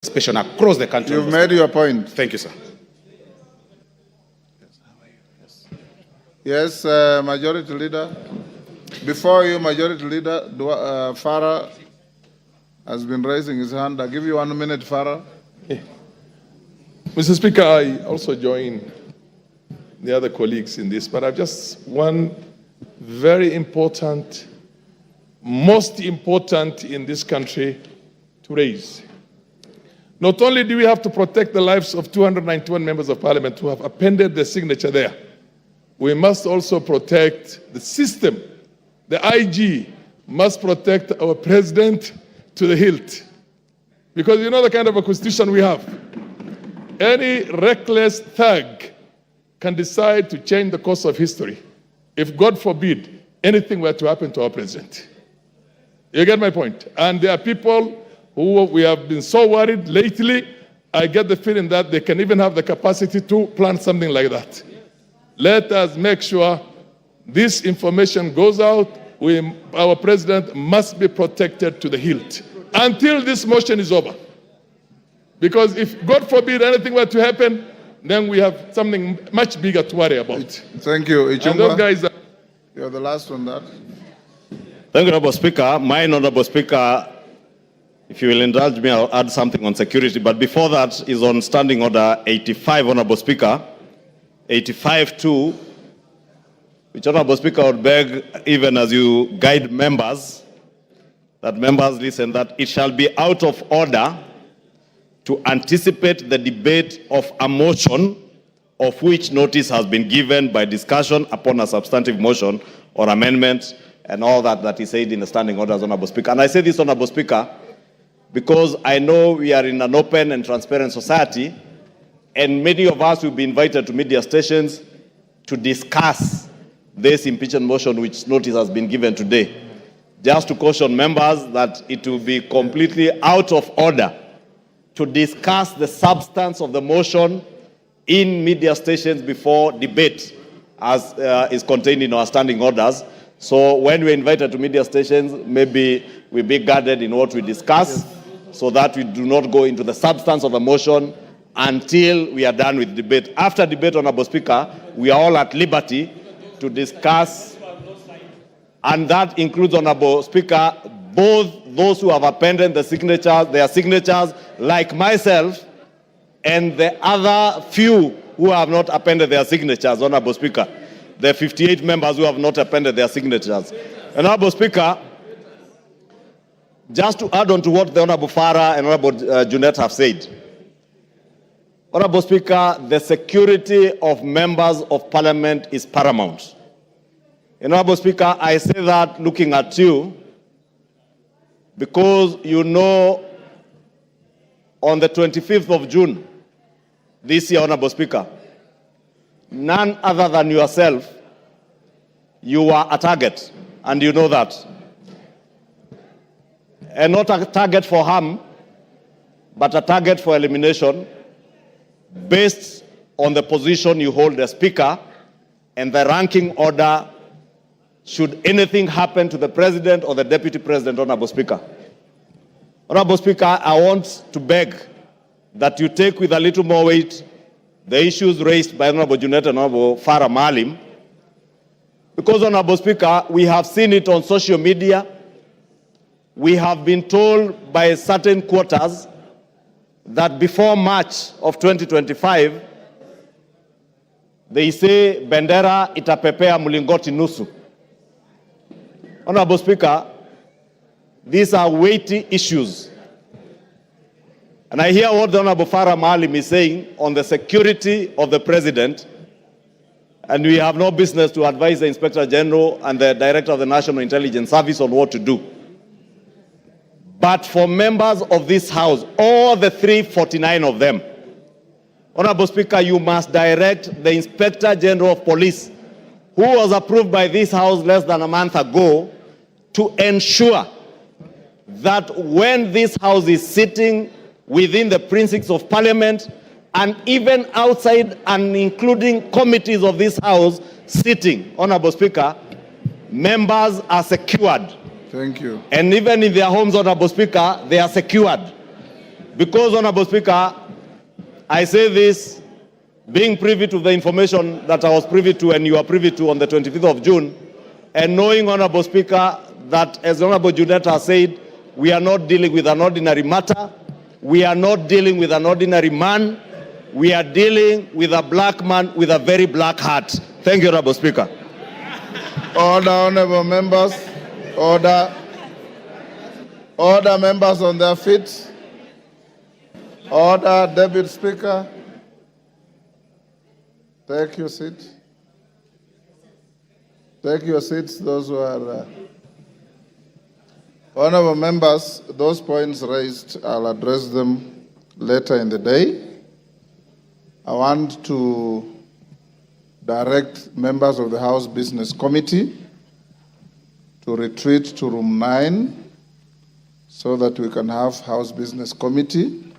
participation across the country. You've made your point. Thank you, sir. Yes, Majority Leader. Before you, Majority Leader, Farah has been raising his hand. I'll give you 1 minute, Farah. Mr. Speaker, I also join the other colleagues in this, but I've just one very important, most important in this country to raise. Not only do we have to protect the lives of 291 members of parliament who have appended their signature there, we must also protect the system. The IG must protect our president to the hilt. Because you know the kind of a constitution we have. Any reckless thug can decide to change the course of history if, God forbid, anything were to happen to our president. You get my point? And there are people who we have been so worried lately. I get the feeling that they can even have the capacity to plan something like that. Let us make sure this information goes out. Our president must be protected to the hilt until this motion is over. Because if, God forbid, anything were to happen, then we have something much bigger to worry about. Thank you. And those guys are... You're the last on that. Thank you, Honorable Speaker. My Honorable Speaker, if you will indulge me, I'll add something on security. But before that is on Standing Order 85, Honorable Speaker. 85-2, which, Honorable Speaker, would beg, even as you guide members, that members listen, that it shall be out of order to anticipate the debate of a motion of which notice has been given by discussion upon a substantive motion or amendment, and all that is said in the standing orders, Honorable Speaker. And I say this, Honorable Speaker, because I know we are in an open and transparent society, and many of us will be invited to media stations to discuss this impeachment motion which notice has been given today. Just to caution members that it will be completely out of order to discuss the substance of the motion in media stations before debate, as is contained in our standing orders. So when we're invited to media stations, maybe we be guarded in what we discuss, so that we do not go into the substance of the motion until we are done with debate. After debate, Honorable Speaker, we are all at liberty to discuss, and that includes, Honorable Speaker, both those who have appended their signatures, like myself, and the other few who have not appended their signatures, Honorable Speaker. The 58 members who have not appended their signatures. Honorable Speaker, just to add on to what the Honorable Farah and Honorable Junet have said, Honorable Speaker, the security of members of parliament is paramount. Honorable Speaker, I say that looking at you, because you know on the 25th of June this year, Honorable Speaker, none other than yourself, you were a target, and you know that. And not a target for harm, but a target for elimination, based on the position you hold as Speaker and the ranking order should anything happen to the President or the Deputy President, Honorable Speaker. Honorable Speaker, I want to beg that you take with a little more weight the issues raised by Honorable Junet and Honorable Farah Maalim, because, Honorable Speaker, we have seen it on social media. We have been told by certain quarters that before March of 2025, they say Pendera itapepea mlingoti nusu. Honorable Speaker, these are weighty issues. And I hear what the Honorable Farah Maalim is saying on the security of the President, and we have no business to advise the Inspector General and the Director of the National Intelligence Service on what to do. But for members of this House, all the 349 of them, Honorable Speaker, you must direct the Inspector General of Police, who was approved by this House less than a month ago, to ensure that when this House is sitting within the precincts of Parliament, and even outside and including committees of this House sitting, Honorable Speaker, members are secured. Thank you. And even in their homes, Honorable Speaker, they are secured. Because, Honorable Speaker, I say this being privy to the information that I was privy to and you are privy to on the 25th of June, and knowing, Honorable Speaker, that as Honorable Junet has said, we are not dealing with an ordinary matter. We are not dealing with an ordinary man. We are dealing with a black man with a very black heart. Thank you, Honorable Speaker. Order, honorable members. Order. Order, members on their feet. Order, Deputy Speaker. Take your seat. Take your seats, those who are... Honorable members, those points raised, I'll address them later in the day. I want to direct members of the House Business Committee to retreat to room 9 so that we can have House Business Committee